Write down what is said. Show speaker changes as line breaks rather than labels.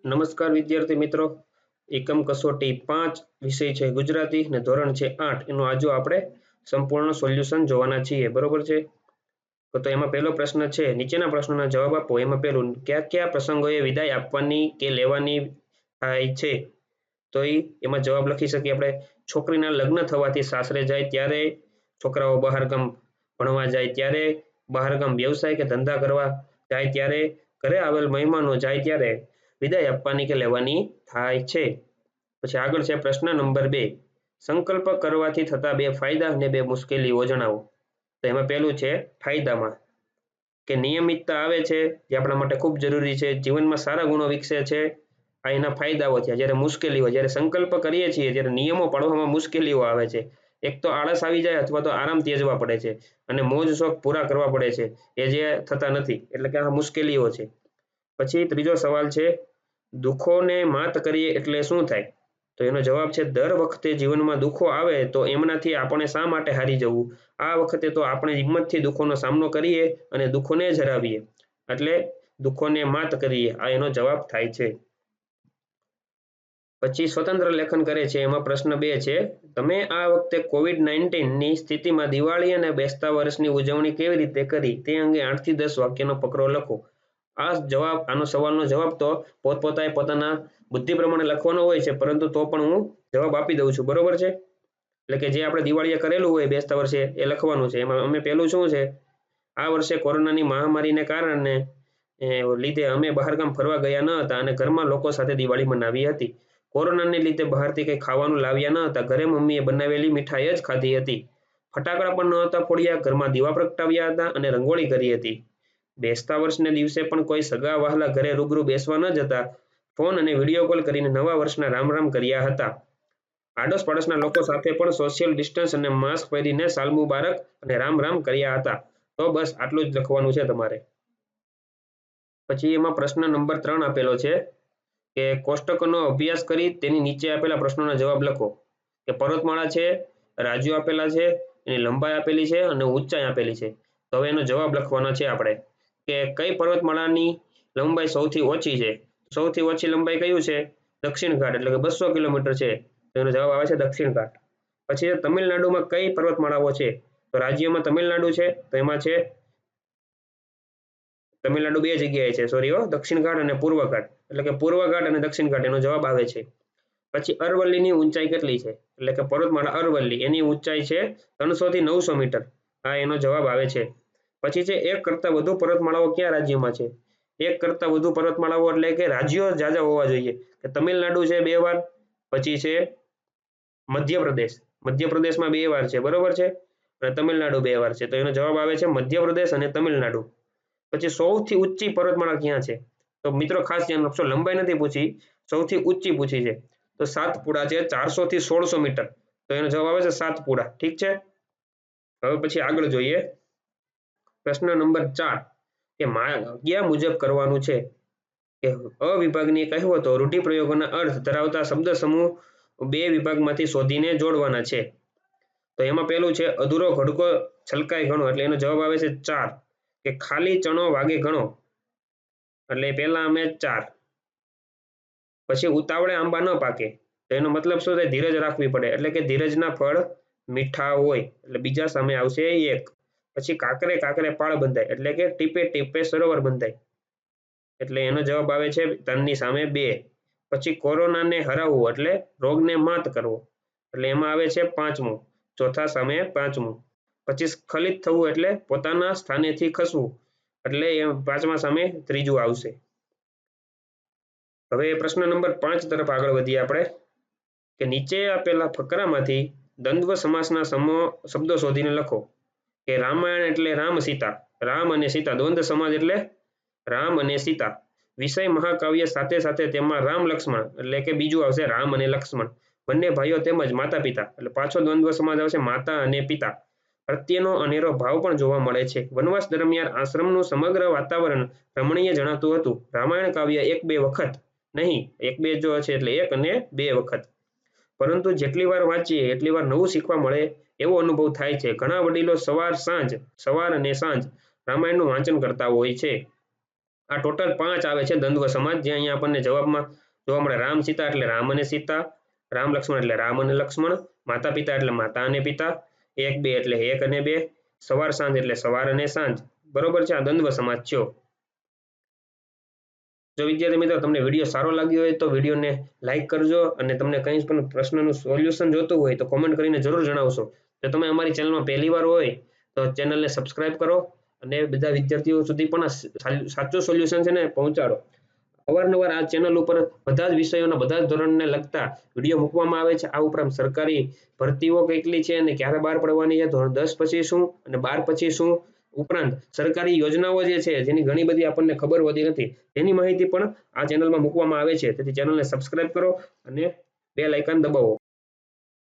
નમસ્કાર વિદ્યાર્થી મિત્રો, એકમ કસોટી 5 વિષય છે ગુજરાતી અને ધોરણ છે 8 એનો આજે આપણે સંપૂર્ણ સોલ્યુશન જોવાના છીએ, બરોબર છે? તો એમાં પહેલો પ્રશ્ન છે, નીચેના પ્રશ્નોના જવાબ આપો. એમાં પહેલું, કયા કયા પ્રસંગોએ વિદાય આપવાની કે લેવાની થાય છે? તો એમાં જવાબ લખી શકીએ આપણે. છોકરીના લગ્ન થવાથી સાસરે જાય ત્યારે, છોકરાઓ બહારગામ ભણવા જાય ત્યારે, બહારગામ વ્યવસાય કે ધંધા કરવા જાય ત્યારે, ઘરે આવેલ મહેમાનો જાય ત્યારે વિદાય આપવાની કે લેવાની થાય છે. પછી આગળ છે પ્રશ્ન નંબર 2, સંકલ્પ કરવાથી થતા 2 ફાયદા અને 2 મુશ્કેલીઓ જણાવો. તો એમાં પહેલું છે ફાયદામાં કે નિયમિતતા આવે છે, જે આપણા માટે ખૂબ જરૂરી છે, જીવનમાં સારા ગુણો વિકસે છે, આ એના ફાયદાઓ છે. જ્યારે મુશ્કેલીઓ, જ્યારે સંકલ્પ કરીએ છીએ ત્યારે નિયમો પાળવામાં મુશ્કેલીઓ આવે છે. એક તો આળસ આવી જાય અથવા તો આરામ ત્યજવા પડે છે અને મોજ શોખ પૂરા કરવા પડે છે, એ જે થતા નથી, એટલે કે આ મુશ્કેલીઓ છે. પછી ત્રીજો સવાલ છે, દુઃખોને માત કરીએ એટલે શું થાય? તો એનો જવાબ છે, દર વખતે જીવનમાં દુઃખો આવે તો એમનાથી આપણે શા માટે હારી જવું? આ વખતે તો આપણે હિંમતથી દુઃખોનો સામનો કરીએ અને દુઃખોને જ હરાવીએ, એટલે દુઃખોને માત કરીએ, આ એનો જવાબ થાય છે. પછી સ્વતંત્ર લેખન કરે છે. એમાં પ્રશ્ન 2 છે, તમે આ વખતે COVID-19 ની સ્થિતિમાં દિવાળી અને બેસતા વર્ષની ઉજવણી કેવી રીતે કરી તે અંગે 8 થી 10 વાક્યનો ફકરો લખો. આનો સવાલનો જવાબ તો પોતપોતાએ પોતાના બુદ્ધિ પ્રમાણે લખવાનો હોય છે, પરંતુ તો પણ હું જવાબ આપી દઉં છું, બરોબર છે? એટલે કે જે આપણે દિવાળીએ કરેલું હોય બેસતા વર્ષે એ લખવાનું છે. એમાં અમે પહેલું શું છે, આ વર્ષે કોરોનાની મહામારીને કારણે લીધે અમે બહારગામ ફરવા ગયા ન હતા અને ઘરમાં લોકો સાથે દિવાળી મનાવી હતી. કોરોનાને લીધે બહારથી કંઈ ખાવાનું લાવ્યા ન હતા, ઘરે મમ્મીએ બનાવેલી મીઠાઈ જ ખાધી હતી. ફટાકડા પણ ન હતા ફોડ્યા, ઘરમાં દીવા પ્રગટાવ્યા હતા અને રંગોળી કરી હતી. બેસતા વર્ષને દિવસે પણ કોઈ સગા વહાલા ઘરે રૂબરૂ બેસવા ન જતા, ફોન અને વિડીયો કોલ કરીને નવા વર્ષના રામ રામ કર્યા હતા. આડોશ પાડોશના લોકો સાથે પણ સોશિયલ ડિસ્ટન્સ અને માસ્ક પહેરીને સાલ મુબારક અને રામ રામ કર્યા હતા. તો બસ આટલું જ લખવાનું છે તમારે. પછી એમાં પ્રશ્ન નંબર 3 આપેલો છે કે કોષ્ટકોનો અભ્યાસ કરી તેની નીચે આપેલા પ્રશ્નોના જવાબ લખો. કે પર્વતમાળા છે, રાજ્યો આપેલા છે, એની લંબાઈ આપેલી છે અને ઊંચાઈ આપેલી છે. તો હવે એનો જવાબ લખવાનો છે આપણે કે કઈ પર્વતમાળાની લંબાઈ સૌથી ઓછી છે? સૌથી ઓછી લંબાઈ કયું છે? દક્ષિણ ઘાટ, એટલે કે 200 કિલોમીટર છે. તો એનો જવાબ આવે છે દક્ષિણ ઘાટ. પછી તમિલનાડુમાં કઈ પર્વતમાળાઓ છે? તો રાજ્યમાં તમિલનાડુ છે, તો એમાં છે તમિલનાડુ 2 જગ્યાએ છે, દક્ષિણ ઘાટ અને પૂર્વ ઘાટ, એટલે કે પૂર્વ ઘાટ અને દક્ષિણ ઘાટ એનો જવાબ આવે છે. પછી અરવલ્લીની ઊંચાઈ કેટલી છે? એટલે કે પર્વતમાળા અરવલ્લી, એની ઊંચાઈ છે 300 થી 900 મીટર, આ એનો જવાબ આવે છે. પછી છે એક કરતા વધુ પર્વતમાળાઓ કયા રાજ્યમાં છે? એક કરતા વધુ પર્વતમાળાઓ એટલે કે રાજ્યો જાજા હોવા જોઈએ. કે તમિલનાડુ છે 2 વાર, પછી છે મધ્યપ્રદેશ, મધ્યપ્રદેશમાં 2 વાર છે, બરોબર છે, અને તમિલનાડુ 2 વાર છે. તો એનો જવાબ આવે છે મધ્યપ્રદેશ અને તમિલનાડુ. પછી સૌથી ઊંચી પર્વતમાળા ક્યાં છે? તો મિત્રો ખાસ ધ્યાન રાખજો, લંબાઈ નથી પૂછી, સૌથી ઊંચી પૂછી છે. તો સાતપુડા છે, 400 થી 1600 મીટર. તો એનો જવાબ આવે છે સાતપુડા. ઠીક છે. હવે પછી આગળ જોઈએ પ્રશ્ન નંબર 4 કે માગ્યા મુજબ કરવાનું છે. કે અ વિભાગની કહેવતો રૂઢિપ્રયોગોના અર્થ ધરાવતા શબ્દ સમૂહ 2 વિભાગમાંથી શોધીને જોડવાના છે. તો એમાં પહેલું છે અધૂરો ઘડકો છલકાય ઘણો, એટલે એનો જવાબ આવે છે 4. કે ખાલી ચણો વાગે ઘણો, એટલે પહેલા અમે 4. પછી ઉતાવળે આંબા ન પાકે, તો એનો મતલબ શું થાય? ધીરજ રાખવી પડે, એટલે કે ધીરજના ફળ મીઠા હોય, એટલે બીજા સામે આવશે 1. પછી કાકરે કાકરે પાળ બંધાય, એટલે કે ટીપે ટીપે સરોવર બંધાય, એટલે એનો જવાબ આવે છે 3 ની સામે 2. પછી કોરોનાને હરાવવું એટલે રોગને માત કરવો, એટલે એમાં આવે છે 5મો, ચોથા સામે 5મું. પછી સ્ખલિત થવું એટલે પોતાના સ્થાનેથી ખસવું, એટલે એ 5મા સામે 3જું આવશે. હવે પ્રશ્ન નંબર 5 તરફ આગળ વધીએ આપણે. કે નીચે આપેલા ફકરામાંથી દ્વંદ્વ સમાસના શબ્દો શોધીને લખો. કે રામાયણ એટલે રામ સીતા, રામ અને સીતા. દ્વંદ્વ સમાસ એટલે રામ અને સીતા. વિષય મહાકાવ્ય સાથે સાથે તેમાં રામ લક્ષ્મણ, એટલે કે બીજું આવશે રામ અને લક્ષ્મણ, બંને ભાઈઓ તેમજ માતા પિતા, એટલે પાછો દ્વંદ્વ સમાસ આવશે માતા અને પિતા. પ્રત્યેનો અનેરો ભાવ પણ જોવા મળે છે. વનવાસ દરમિયાન આશ્રમનું સમગ્ર વાતાવરણ રમણીય જણાતું હતું. રામાયણ કાવ્ય 1-2 વખત નહીં, 1-2 જો છે એટલે 1 અને 2 વખત, પરંતુ જેટલી વાર વાંચીએ એટલી વાર નવું શીખવા મળે એવો અનુભવ થાય છે. ઘણા વડીલો સવાર અને સાંજ રામાયણનું વાંચન કરતા હોય છે. આ ટોટલ 5 આવે છે દ્વંદ્વ સમાસ, જે અહીંયા આપણને જવાબમાં જોવા મળે. રામ સીતા એટલે રામ અને સીતા, રામ લક્ષ્મણ એટલે રામ અને લક્ષ્મણ, માતા પિતા એટલે માતા અને પિતા, એક બે એટલે એક અને બે, સવાર સાંજ એટલે સવાર અને સાંજ. બરોબર છે, આ દ્વંદ્વ સમાસ છે. જો વિદ્યાર્થી મિત્રો તમને વિડીયો સારો લાગ્યો હોય તો વિડીયોને લાઈક કરજો, અને તમને કંઈ પણ પ્રશ્નનું સોલ્યુશન જોતું હોય તો કોમેન્ટ કરીને જરૂર જણાવશો. જો તમે અમારી ચેનલમાં પહેલી વાર હોય તો ચેનલને સબસ્ક્રાઇબ કરો અને બધા વિદ્યાર્થીઓ સુધી પણ સાચું સોલ્યુશન છે ને પહોંચાડો. અવારનવાર આ ચેનલ ઉપર બધા જ વિષયોના બધા જ ધોરણને લગતા વિડીયો મૂકવામાં આવે છે. આ ઉપરાંત સરકારી ભરતીઓ કેટલી છે અને ક્યારે બહાર પડવાની છે, ધોરણ 10 પછી શું અને 12 પછી શું, ઉપરાંત સરકારી યોજનાઓ જે છે જેની ઘણી બધી આપણને ખબર હોતી નથી, તેની માહિતી પણ આ ચેનલમાં મૂકવામાં આવે છે. તેથી ચેનલને સબસ્ક્રાઇબ કરો અને બેલ આઇકન દબાવો.